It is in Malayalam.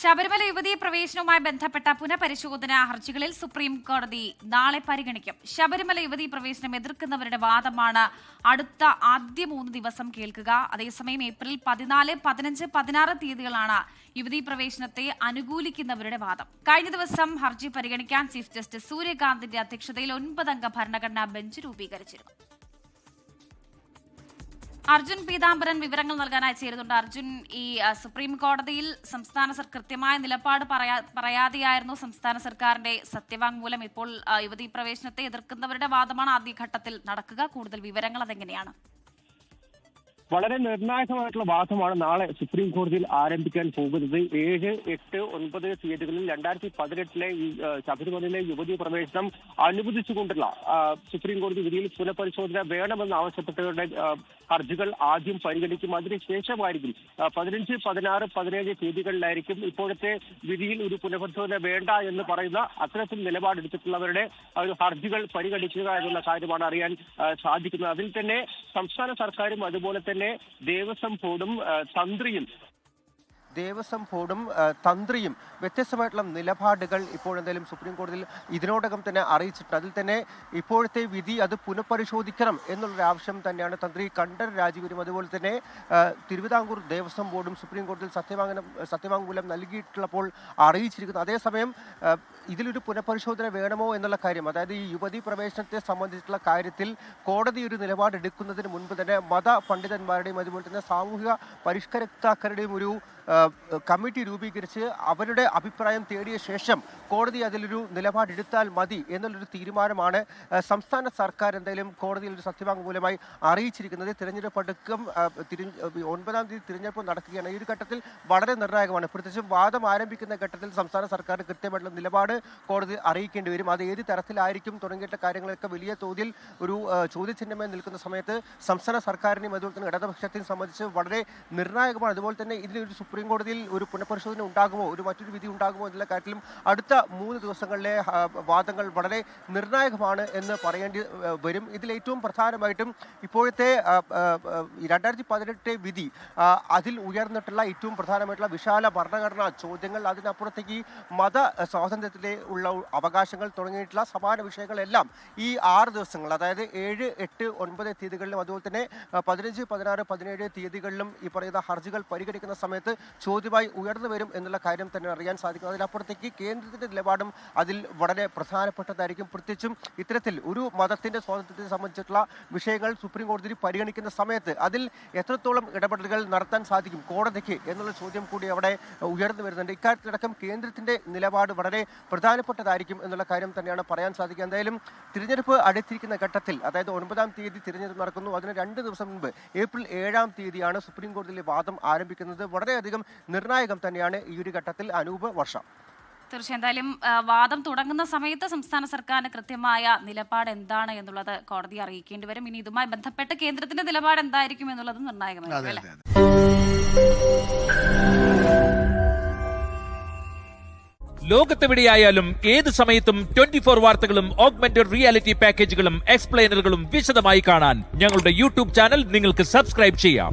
ശബരിമല യുവതീ പ്രവേശനവുമായി ബന്ധപ്പെട്ട പുനഃപരിശോധനാ ഹർജികളിൽ സുപ്രീം കോടതി നാളെ പരിഗണിക്കും. ശബരിമല യുവതീ പ്രവേശനം എതിർക്കുന്നവരുടെ വാദമാണ് അടുത്ത ആദ്യ 3 ദിവസം കേൾക്കുക. അതേസമയം ഏപ്രിൽ 14, 15, 16 തീയതികളാണ് യുവതീ പ്രവേശനത്തെ അനുകൂലിക്കുന്നവരുടെ വാദം. കഴിഞ്ഞ ദിവസം ഹർജി പരിഗണിക്കാൻ ചീഫ് ജസ്റ്റിസ് സൂര്യകാന്തിന്റെ അധ്യക്ഷതയിൽ 9-അംഗ ഭരണഘടനാ ബെഞ്ച് രൂപീകരിച്ചിരുന്നു. അർജുൻ പീതാംബരൻ വിവരങ്ങൾ നൽകാനായി ചേരുന്നുണ്ട്. അർജുൻ, ഈ സുപ്രീം കോടതിയിൽ കൃത്യമായ നിലപാട് പറയാതെയായിരുന്നു സംസ്ഥാന സർക്കാരിന്റെ സത്യവാങ്മൂലം. ഇപ്പോൾ യുവതീ പ്രവേശനത്തെ എതിർക്കുന്നവരുടെ വാദമാണ് ആദ്യഘട്ടത്തിൽ നടക്കുക. കൂടുതൽ വിവരങ്ങൾ അതെങ്ങനെയാണ്? വളരെ നിർണായകമായിട്ടുള്ള വാദമാണ് നാളെ സുപ്രീം കോടതിയിൽ ആരംഭിക്കാൻ പോകുന്നത്. 7, 8, 9 തീയതികളിൽ 2018 ഈ ശബരിമലയിലെ യുവതീ പ്രവേശനം അനുവദിച്ചുകൊണ്ടുള്ള സുപ്രീം കോടതി വിധിയിൽ പുനഃപരിശോധന വേണമെന്ന് ആവശ്യപ്പെട്ടവരുടെ ഹർജികൾ ആദ്യം പരിഗണിക്കും. അതിനുശേഷമായിരിക്കും 15, 16, 17 തീയതികളിലായിരിക്കും ഇപ്പോഴത്തെ വിധിയിൽ ഒരു പുനഃപരിശോധന വേണ്ട എന്ന് പറയുന്ന അത്തരത്തിൽ നിലപാടെടുത്തിട്ടുള്ളവരുടെ ഒരു ഹർജികൾ പരിഗണിക്കുക എന്നുള്ള കാര്യമാണ് അറിയാൻ സാധിക്കുന്നത്. അതിൽ തന്നെ സംസ്ഥാന സർക്കാരും അതുപോലെ തന്നെ ദേവസ്വം ബോർഡും തന്ത്രിയും വ്യത്യസ്തമായിട്ടുള്ള നിലപാടുകൾ ഇപ്പോഴെന്തായാലും സുപ്രീം കോടതിയിൽ ഇതിനോടകം തന്നെ അറിയിച്ചിട്ടുണ്ട്. അതിൽ തന്നെ ഇപ്പോഴത്തെ വിധി അത് പുനഃപരിശോധിക്കണം എന്നുള്ളൊരു ആവശ്യം തന്നെയാണ് തന്ത്രി കണ്ഠരര് രാജീവരും അതുപോലെ തന്നെ തിരുവിതാംകൂർ ദേവസ്വം ബോർഡും സുപ്രീം കോടതിയിൽ സത്യവാങ്മൂലം നൽകിയിട്ടുള്ളപ്പോൾ അറിയിച്ചിരിക്കുന്നത്. അതേസമയം ഇതിലൊരു പുനഃപരിശോധന വേണമോ എന്നുള്ള കാര്യം, അതായത് ഈ യുവതീ പ്രവേശനത്തെ സംബന്ധിച്ചിട്ടുള്ള കാര്യത്തിൽ കോടതി ഒരു നിലപാടെടുക്കുന്നതിന് മുൻപ് തന്നെ മത പണ്ഡിതന്മാരുടെയും അതുപോലെ തന്നെ സാമൂഹിക പരിഷ്കർത്താക്കളുടെയും ഒരു കമ്മിറ്റി രൂപീകരിച്ച് അവരുടെ അഭിപ്രായം തേടിയ ശേഷം കോടതി അതിലൊരു നിലപാടെടുത്താൽ മതി എന്നുള്ളൊരു തീരുമാനമാണ് സംസ്ഥാന സർക്കാർ എന്തായാലും കോടതിയിൽ ഒരു സത്യവാങ്മൂലമായി അറിയിച്ചിരിക്കുന്നത്. തിരഞ്ഞെടുപ്പ് അടുക്കം 9-ാം തീയതി തിരഞ്ഞെടുപ്പ് നടക്കുകയാണ്. ഈ ഒരു ഘട്ടത്തിൽ വളരെ നിർണായകമാണ്. പ്രത്യേകിച്ചും വാദം ആരംഭിക്കുന്ന ഘട്ടത്തിൽ സംസ്ഥാന സർക്കാർ കൃത്യമായിട്ടുള്ള നിലപാട് കോടതി അറിയിക്കേണ്ടി വരും. അത് ഏത് തരത്തിലായിരിക്കും തുടങ്ങിയിട്ടുള്ള കാര്യങ്ങളൊക്കെ വലിയ തോതിൽ ഒരു ചോദ്യചിഹ്നമായി നിൽക്കുന്ന സമയത്ത് സംസ്ഥാന സർക്കാരിനെയും അതുപോലെ തന്നെ ഇടതുപക്ഷത്തെയും സംബന്ധിച്ച് വളരെ നിർണായകമാണ്. അതുപോലെ തന്നെ ഇതിലൊരു സുപ്രീം കോടതിയിൽ ഒരു പുനഃപരിശോധന ഉണ്ടാകുമോ, മറ്റൊരു വിധി ഉണ്ടാകുമോ എന്നുള്ള കാര്യത്തിലും അടുത്ത 3 ദിവസങ്ങളിലെ വാദങ്ങൾ വളരെ നിർണായകമാണ് എന്ന് പറയേണ്ടി വരും. ഇതിൽ ഏറ്റവും പ്രധാനമായിട്ടും ഇപ്പോഴത്തെ 2018 വിധി അതിൽ ഉയർന്നിട്ടുള്ള ഏറ്റവും പ്രധാനമായിട്ടുള്ള വിശാല ഭരണഘടനാ ചോദ്യങ്ങൾ, അതിനപ്പുറത്തേക്ക് മത സ്വാതന്ത്ര്യത്തിലെ ഉള്ള അവകാശങ്ങൾ തുടങ്ങിയിട്ടുള്ള സമാന വിഷയങ്ങളെല്ലാം ഈ 6 ദിവസങ്ങൾ, അതായത് 7, 8, 9 തീയതികളിലും അതുപോലെ തന്നെ 15, 16, 17 തീയതികളിലും ഈ പറയുന്ന ഹർജികൾ പരിഗണിക്കുന്ന സമയത്ത് ചോദ്യമായി ഉയർന്നു വരും എന്നുള്ള കാര്യം തന്നെ അറിയാൻ സാധിക്കും. അതിനപ്പുറത്തേക്ക് കേന്ദ്രത്തിന്റെ നിലപാടും അതിൽ വളരെ പ്രധാനപ്പെട്ടതായിരിക്കും. പ്രത്യേകിച്ചും ഇത്തരത്തിൽ ഒരു മതത്തിന്റെ സ്വാതന്ത്ര്യത്തെ സംബന്ധിച്ചിട്ടുള്ള വിഷയങ്ങൾ സുപ്രീം കോടതി പരിഗണിക്കുന്ന സമയത്ത് അതിൽ എത്രത്തോളം ഇടപെടലുകൾ നടത്താൻ സാധിക്കും കോടതിക്ക് എന്നുള്ള ചോദ്യം കൂടി അവിടെ ഉയർന്നു വരുന്നുണ്ട്. ഇക്കാര്യത്തിലടക്കം കേന്ദ്രത്തിന്റെ നിലപാട് വളരെ പ്രധാനപ്പെട്ടതായിരിക്കും എന്നുള്ള കാര്യം തന്നെയാണ് പറയാൻ സാധിക്കുക. എന്തായാലും തിരഞ്ഞെടുപ്പ് അടുത്തിരിക്കുന്ന ഘട്ടത്തിൽ, അതായത് 9-ാം തീയതി തിരഞ്ഞെടുപ്പ് നടക്കുന്നു, അതിന് 2 ദിവസം മുൻപ് ഏപ്രിൽ 7-ാം തീയതിയാണ് സുപ്രീം കോടതിയിലെ വാദം ആരംഭിക്കുന്നത്. വളരെയധികം നിർണായകം തന്നെയാണ് ഈ ഒരു ഘട്ടത്തിൽ. അനൂപ്, വർഷ. തീർച്ചയായും എന്തായാലും വാദം തുടങ്ങുന്ന സമയത്ത് സംസ്ഥാന സർക്കാരിന് കൃത്യമായ നിലപാട് എന്താണ് എന്നുള്ളത് കോടതി അറിയിക്കേണ്ടി വരും. ഇനി ഇതുമായി ബന്ധപ്പെട്ട് കേന്ദ്രത്തിന്റെ നിലപാട് എന്തായിരിക്കും എന്നുള്ളത് നിർണായകമായിരിക്കും. ലോകത്തെവിടെയായാലും ഏത് സമയത്തും 24 വാർത്തകളും ഓഗ്മെന്റഡ് റിയാലിറ്റി പാക്കേജുകളും എക്സ്പ്ലെയിനറുകളും വിശദമായി കാണാൻ ഞങ്ങളുടെ യൂട്യൂബ് ചാനൽ നിങ്ങൾക്ക് സബ്സ്ക്രൈബ് ചെയ്യാം.